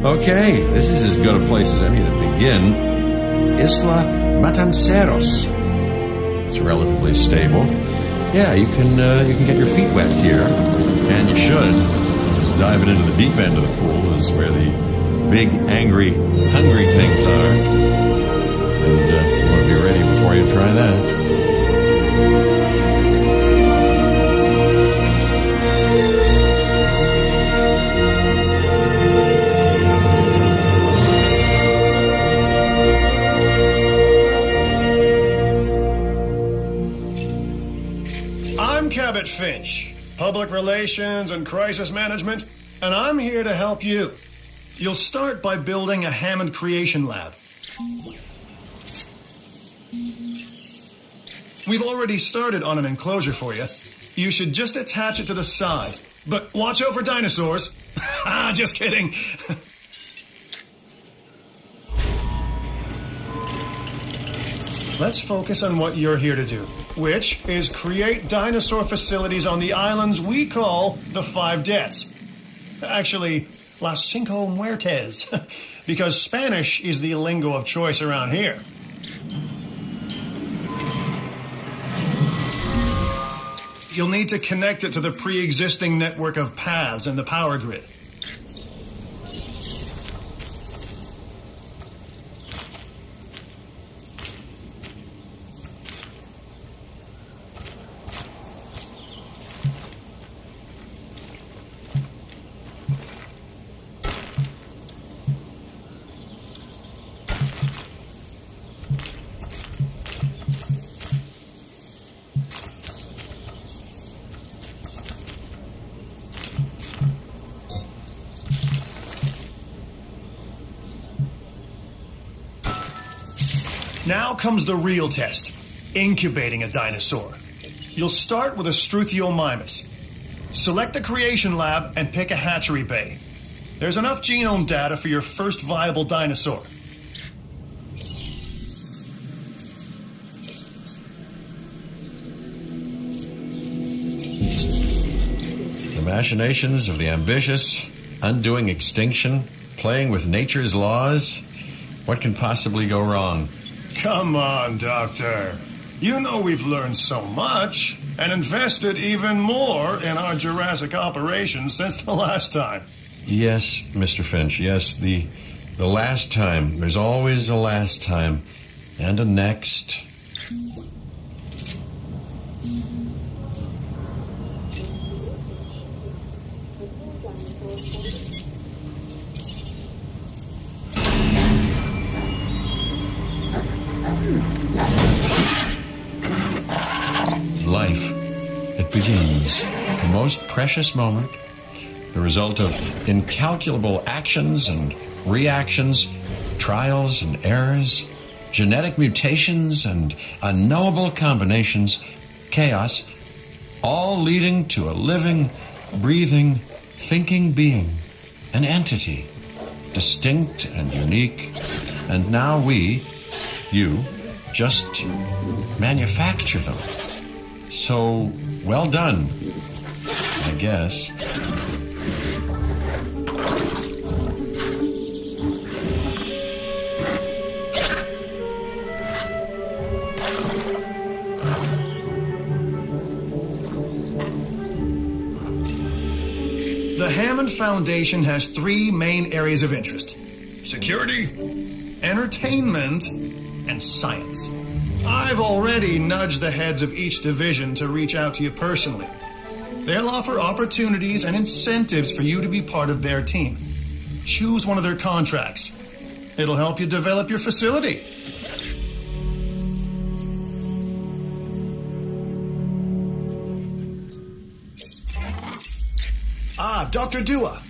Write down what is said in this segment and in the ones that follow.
Okay, this is as good a place as any to begin. ISLA MATANCEROS. It's relatively stable. Yeah, you can get your feet wet here, and you should. Just diving into the deep end of the pool is where the big, angry, hungry things are. And you want to be ready before you try that. I'm Cabot Finch, Public Relations and Crisis Management, and I'm here to help you. You'll start by building a Hammond Creation Lab. We've already started on an enclosure for you. You should just attach it to the side. But watch out for dinosaurs. Just kidding. Let's focus on what you're here to do, which is create dinosaur facilities on the islands we call the Five Deaths. Actually, Las Cinco Muertes, because Spanish is the lingo of choice around here. You'll need to connect it to the pre-existing network of paths in the power grid. Now comes the real test, incubating a dinosaur. You'll start with a Struthiomimus. Select the creation lab and pick a hatchery bay. There's enough genome data for your first viable dinosaur. The machinations of the ambitious, undoing extinction, playing with nature's laws. What can possibly go wrong? Come on, Doctor. You know we've learned so much and invested even more in our Jurassic operations since the last time. Yes, Mr. Finch, yes, the last time. There's always a last time. And a next. Life. It begins. The most precious moment. The result of incalculable actions and reactions, trials and errors, genetic mutations and unknowable combinations, chaos, all leading to a living, breathing, thinking being, an entity, distinct and unique. And now we, you, just manufacture them. So, well done, I guess. The Hammond Foundation has three main areas of interest: security, entertainment, and science. I've already nudged the heads of each division to reach out to you personally. They'll offer opportunities and incentives for you to be part of their team. Choose one of their contracts. It'll help you develop your facility. Dr. Dua.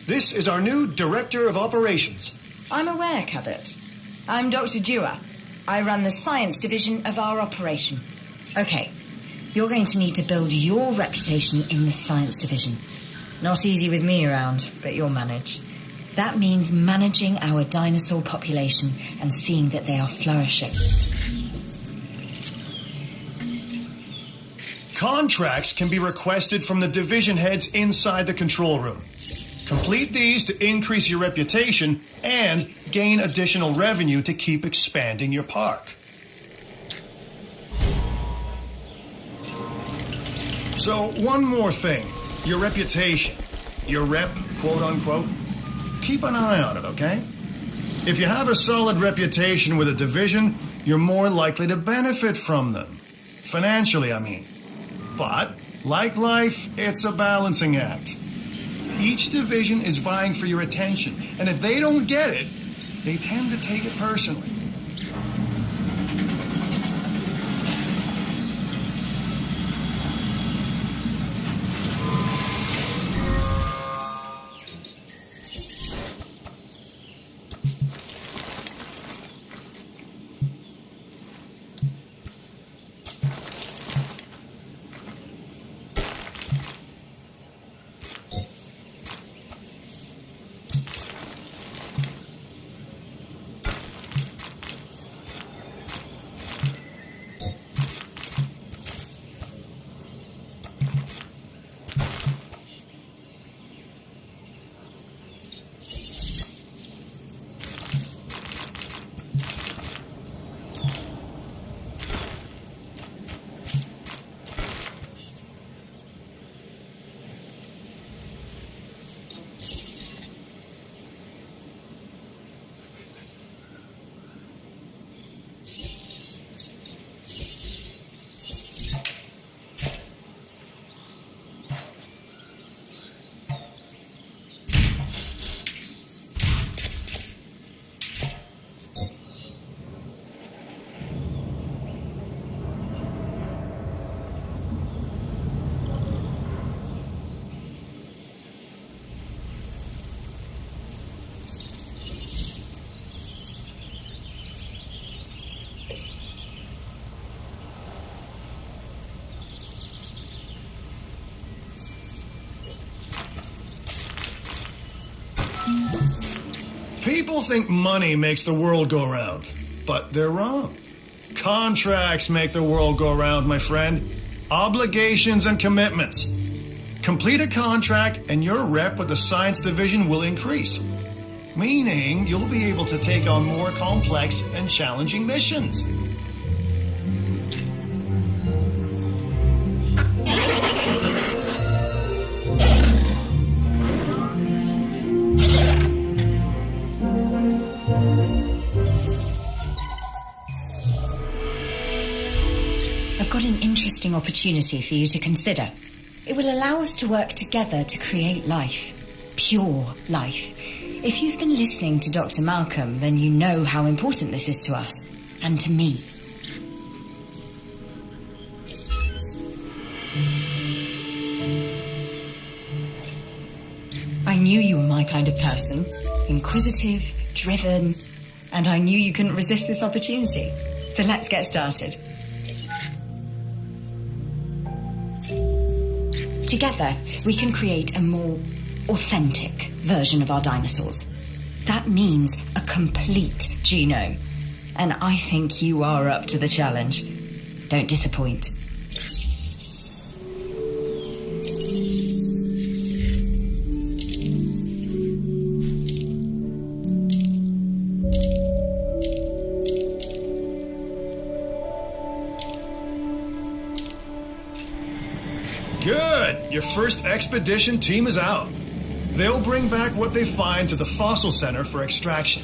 This is our new Director of Operations. I'm aware, Cabot. I'm Dr. Dua. I run the science division of our operation. Okay, you're going to need to build your reputation in the science division. Not easy with me around, but you'll manage. That means managing our dinosaur population and seeing that they are flourishing. Contracts can be requested from the division heads inside the control room. Complete these to increase your reputation and gain additional revenue to keep expanding your park. So, one more thing. Your reputation. Your rep, quote unquote. Keep an eye on it, okay? If you have a solid reputation with a division, you're more likely to benefit from them. Financially, I mean. But, like life, it's a balancing act. Each division is vying for your attention, and if they don't get it, they tend to take it personally. People think money makes the world go round, but they're wrong. Contracts make the world go round, my friend. Obligations and commitments. Complete a contract and your rep with the science division will increase. Meaning you'll be able to take on more complex and challenging missions. I've got an interesting opportunity for you to consider. It will allow us to work together to create life. Pure life. If you've been listening to Dr. Malcolm, then you know how important this is to us. And to me. I knew you were my kind of person. Inquisitive, driven, and I knew you couldn't resist this opportunity. So let's get started. Together, we can create a more authentic version of our dinosaurs. That means a complete genome. And I think you are up to the challenge. Don't disappoint. Good! Your first expedition team is out. They'll bring back what they find to the fossil center for extraction.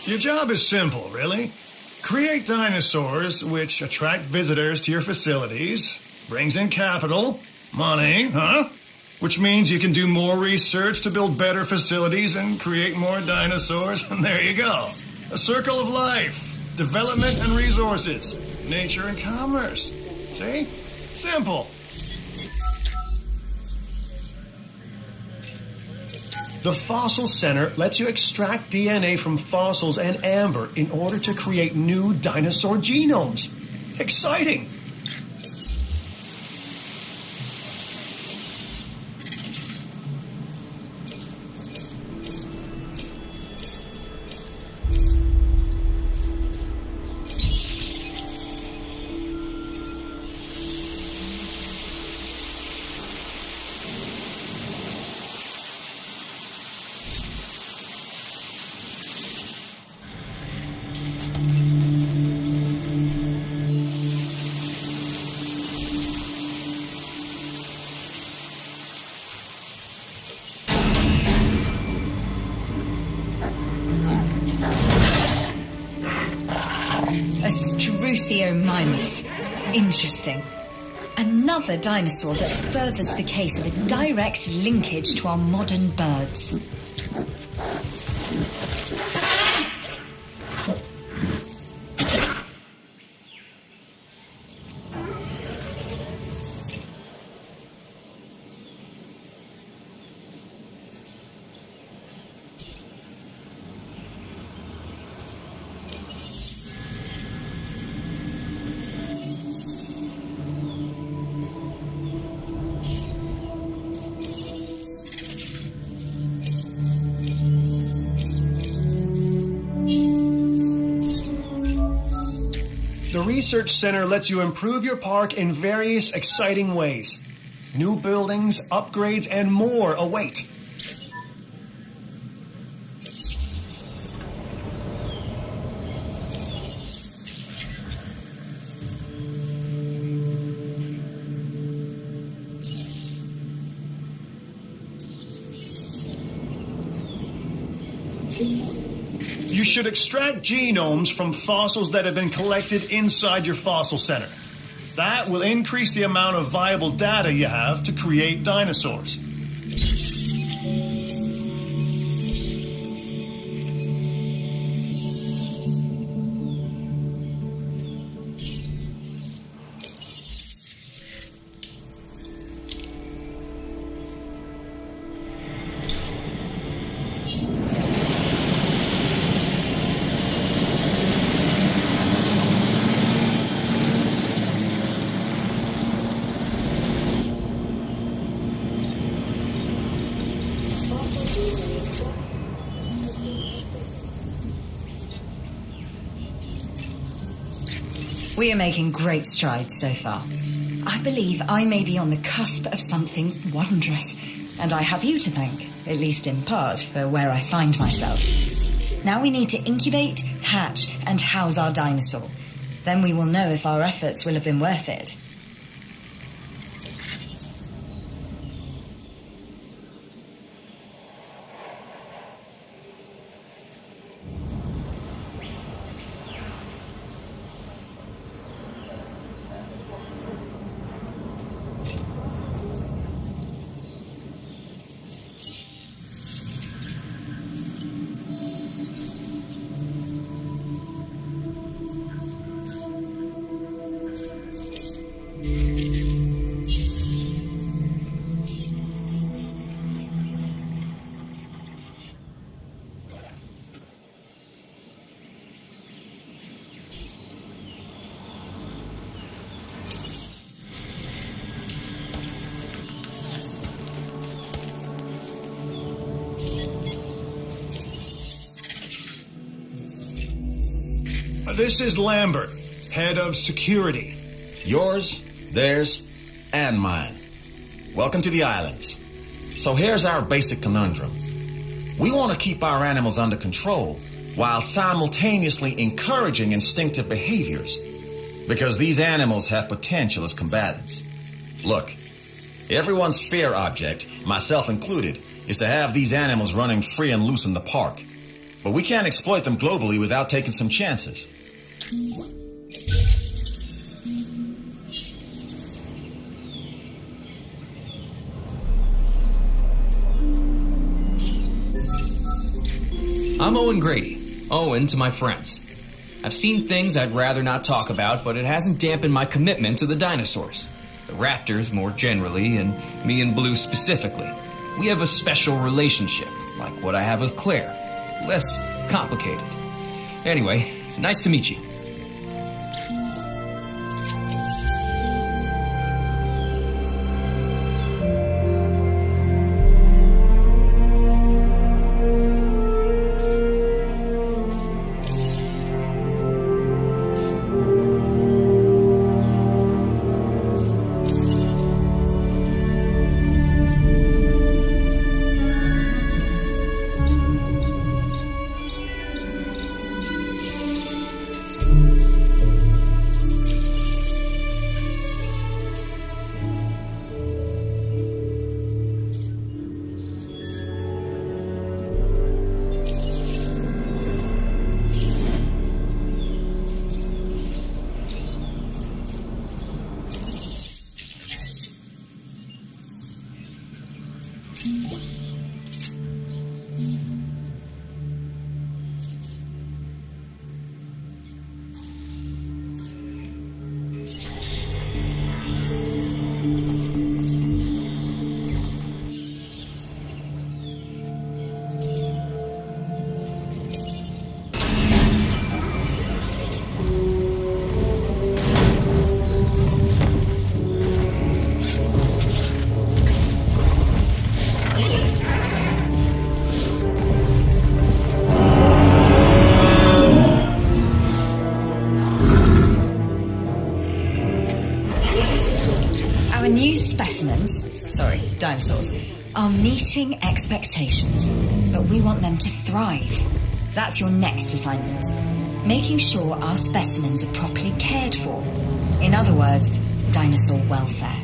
Your job is simple, really. Create dinosaurs which attract visitors to your facilities, brings in capital, money, which means you can do more research to build better facilities and create more dinosaurs, and there you go. A circle of life, development and resources, nature and commerce. See? Simple. The Fossil Center lets you extract DNA from fossils and amber in order to create new dinosaur genomes. Exciting! Theomimus. Interesting. Another dinosaur that furthers the case of a direct linkage to our modern birds. The Research Center lets you improve your park in various exciting ways. New buildings, upgrades, and more await. You should extract genomes from fossils that have been collected inside your fossil center. That will increase the amount of viable data you have to create dinosaurs. We are making great strides so far. I believe I may be on the cusp of something wondrous, and I have you to thank, at least in part, for where I find myself. Now we need to incubate, hatch, and house our dinosaur. Then we will know if our efforts will have been worth it. This is Lambert, head of security. Yours, theirs, and mine. Welcome to the islands. So here's our basic conundrum. We want to keep our animals under control while simultaneously encouraging instinctive behaviors, because these animals have potential as combatants. Look, everyone's fear object, myself included, is to have these animals running free and loose in the park. But we can't exploit them globally without taking some chances. I'm Owen Grady. Owen to my friends. I've seen things I'd rather not talk about, but it hasn't dampened my commitment to the dinosaurs. The raptors more generally, and me and Blue specifically. We have a special relationship, like what I have with Claire. Less complicated. Anyway, nice to meet you. dinosaurs are meeting expectations, but we want them to thrive. That's your next assignment. Making sure our specimens are properly cared for. In other words, dinosaur welfare.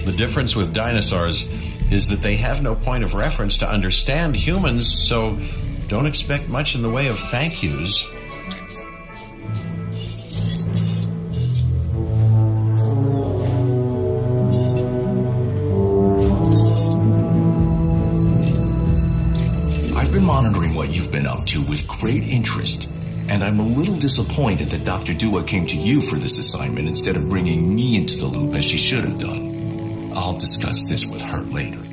The difference with dinosaurs is that they have no point of reference to understand humans, so don't expect much in the way of thank yous. I've been monitoring what you've been up to with great interest, and I'm a little disappointed that Dr. Dua came to you for this assignment instead of bringing me into the loop as she should have done. I'll discuss this with her later.